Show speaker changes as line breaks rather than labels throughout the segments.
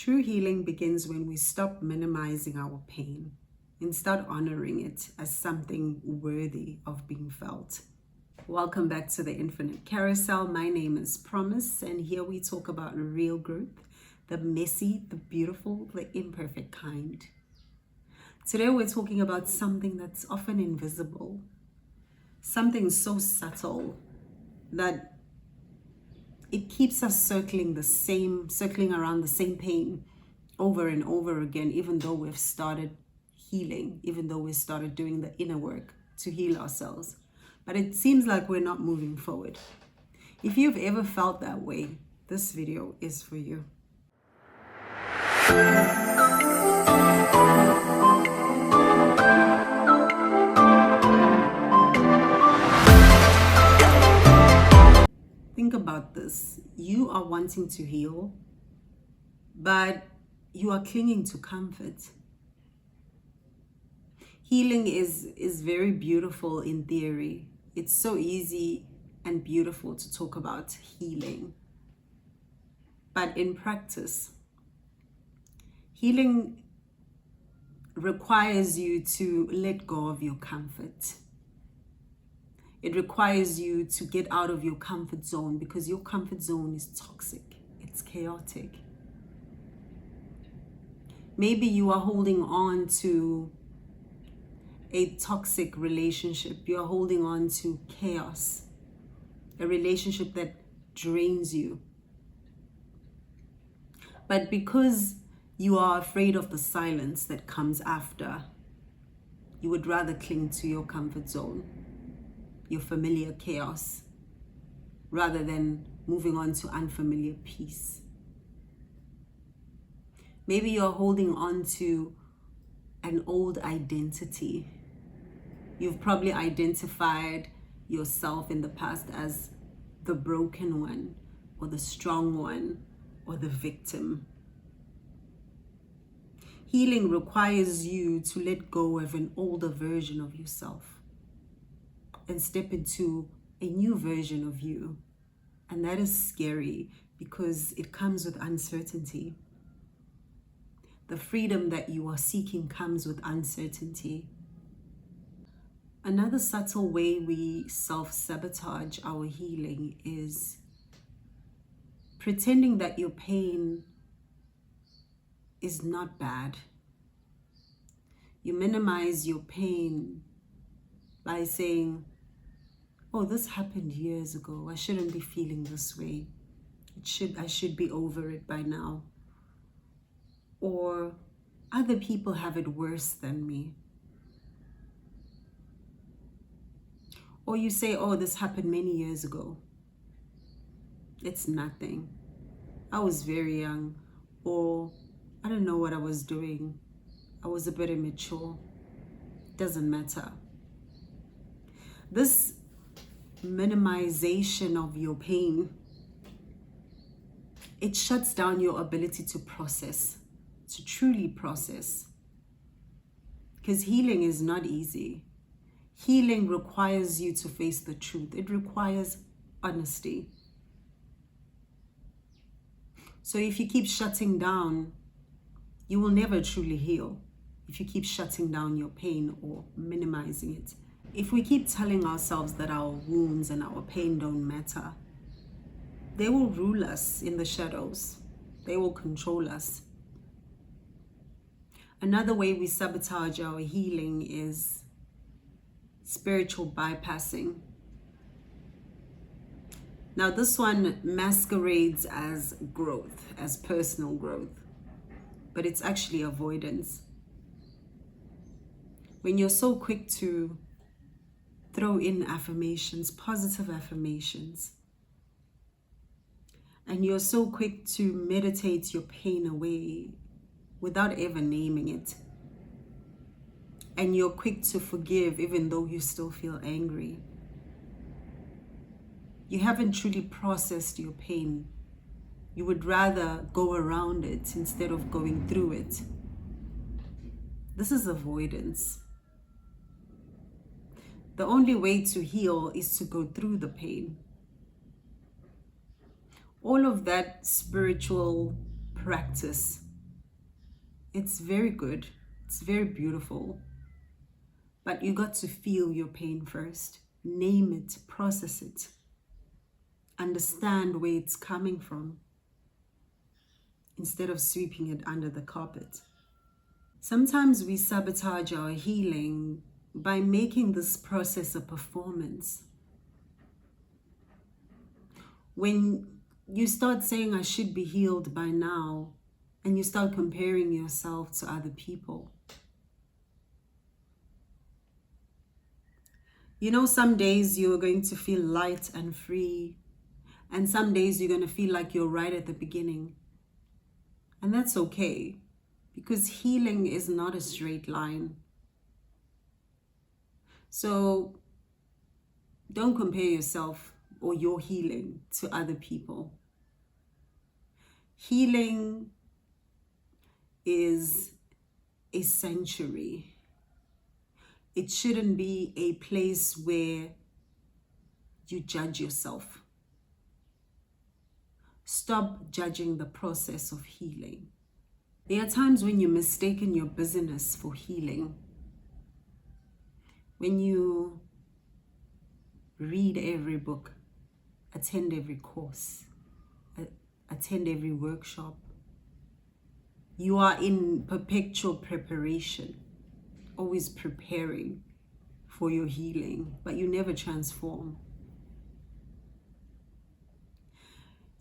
True healing begins when we stop minimizing our pain and start honoring it as something worthy of being felt. Welcome back to the Infinite Carousel. My name is Promise, and here we talk about real growth, the messy, the beautiful, the imperfect kind. Today we're talking about something that's often invisible, something so subtle that it keeps us circling around the same pain over and over again, even though we've started healing, even though we started doing the inner work to heal ourselves. But it seems like we're not moving forward. If you've ever felt that way, this video is for you. Think about this. You are wanting to heal, but you are clinging to comfort. Healing is very beautiful in theory. It's so easy and beautiful to talk about healing. But in practice, healing requires you to let go of your comfort. It requires you to get out of your comfort zone, because your comfort zone is toxic. It's chaotic. Maybe you are holding on to a toxic relationship. You are holding on to chaos, a relationship that drains you. But because you are afraid of the silence that comes after, you would rather cling to your comfort zone, your familiar chaos, rather than moving on to unfamiliar peace. Maybe you're holding on to an old identity. You've probably identified yourself in the past as the broken one, or the strong one, or the victim. Healing requires you to let go of an older version of yourself and step into a new version of you. And that is scary because it comes with uncertainty. The freedom that you are seeking comes with uncertainty. Another subtle way we self-sabotage our healing is pretending that your pain is not bad. You minimize your pain by saying, oh, this happened years ago. I shouldn't be feeling this way. I should be over it by now. Or other people have it worse than me. Or you say, oh, this happened many years ago. It's nothing. I was very young. Or I don't know what I was doing. I was a bit immature. Doesn't matter. This minimization of your pain, it shuts down your ability to process, to truly process. Because healing is not easy. Healing requires you to face the truth. It requires honesty. So if you keep shutting down, you will never truly heal. If you keep shutting down your pain or minimizing it. If we keep telling ourselves that our wounds and our pain don't matter, they will rule us in the shadows. They will control us. Another way we sabotage our healing is spiritual bypassing. Now, this one masquerades as growth, as personal growth, but it's actually avoidance. When you're so quick to throw in affirmations, positive affirmations, and you're so quick to meditate your pain away without ever naming it, and you're quick to forgive even though you still feel angry, you haven't truly processed your pain. You would rather go around it instead of going through it. This is avoidance. The only way to heal is to go through the pain. All of that spiritual practice It's very good. It's very beautiful. But you got to feel your pain first. Name it, process it. Understand where it's coming from instead of sweeping it under the carpet. Sometimes we sabotage our healing by making this process a performance. When you start saying, I should be healed by now, and you start comparing yourself to other people. You know, some days you're going to feel light and free, and some days you're going to feel like you're right at the beginning. And that's okay, because healing is not a straight line. So don't compare yourself or your healing to other people. Healing is a sanctuary. It shouldn't be a place where you judge yourself. Stop judging the process of healing. There are times when you mistaken your busyness for healing. When you read every book, attend every course, attend every workshop, you are in perpetual preparation, always preparing for your healing, but you never transform.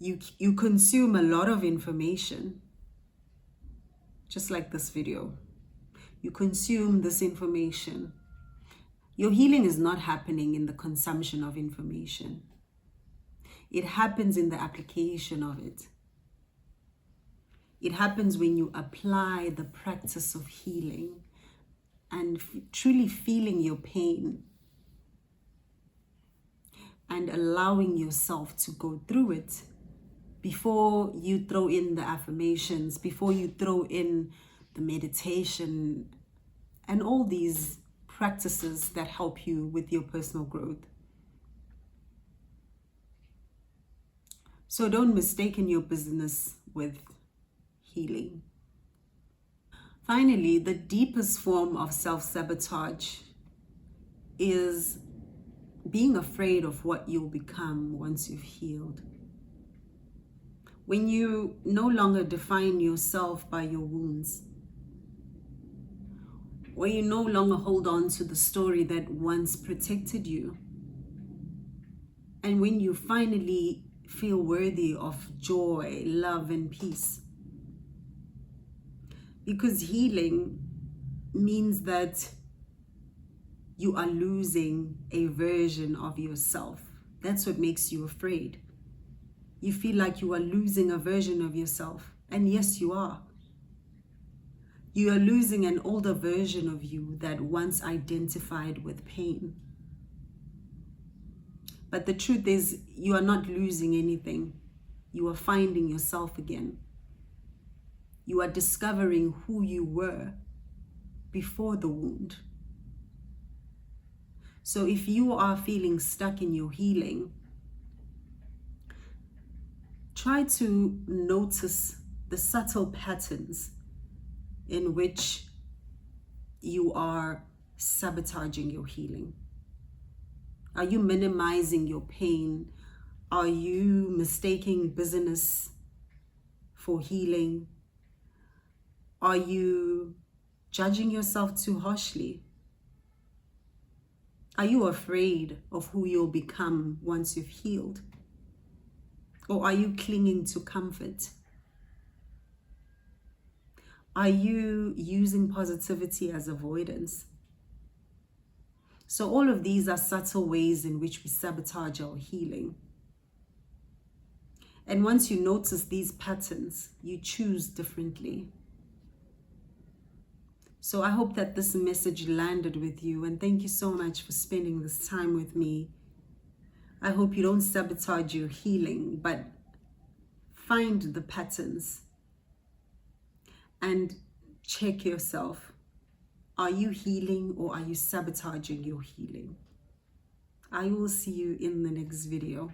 You consume a lot of information, just like this video. You consume this information. Your healing is not happening in the consumption of information. It happens in the application of it. It happens when you apply the practice of healing and truly feeling your pain and allowing yourself to go through it before you throw in the affirmations, before you throw in the meditation and all these practices that help you with your personal growth. So don't mistake your business with healing. Finally, the deepest form of self-sabotage is being afraid of what you'll become once you've healed. When you no longer define yourself by your wounds, when you no longer hold on to the story that once protected you, and when you finally feel worthy of joy, love, and peace. Because healing means that you are losing a version of yourself. That's what makes you afraid. You feel like you are losing a version of yourself. And yes, you are. You are losing an older version of you that once identified with pain. But the truth is, you are not losing anything. You are finding yourself again. You are discovering who you were before the wound. So if you are feeling stuck in your healing, try to notice the subtle patterns in which you are sabotaging your healing. Are you minimizing your pain? Are you mistaking busyness for healing? Are you judging yourself too harshly? Are you afraid of who you'll become once you've healed? Or are you clinging to comfort? Are you using positivity as avoidance? So all of these are subtle ways in which we sabotage our healing. And once you notice these patterns, you choose differently. So I hope that this message landed with you, and thank you so much for spending this time with me. I hope you don't sabotage your healing, but find the patterns and check yourself. Are you healing or are you sabotaging your healing? I will see you in the next video.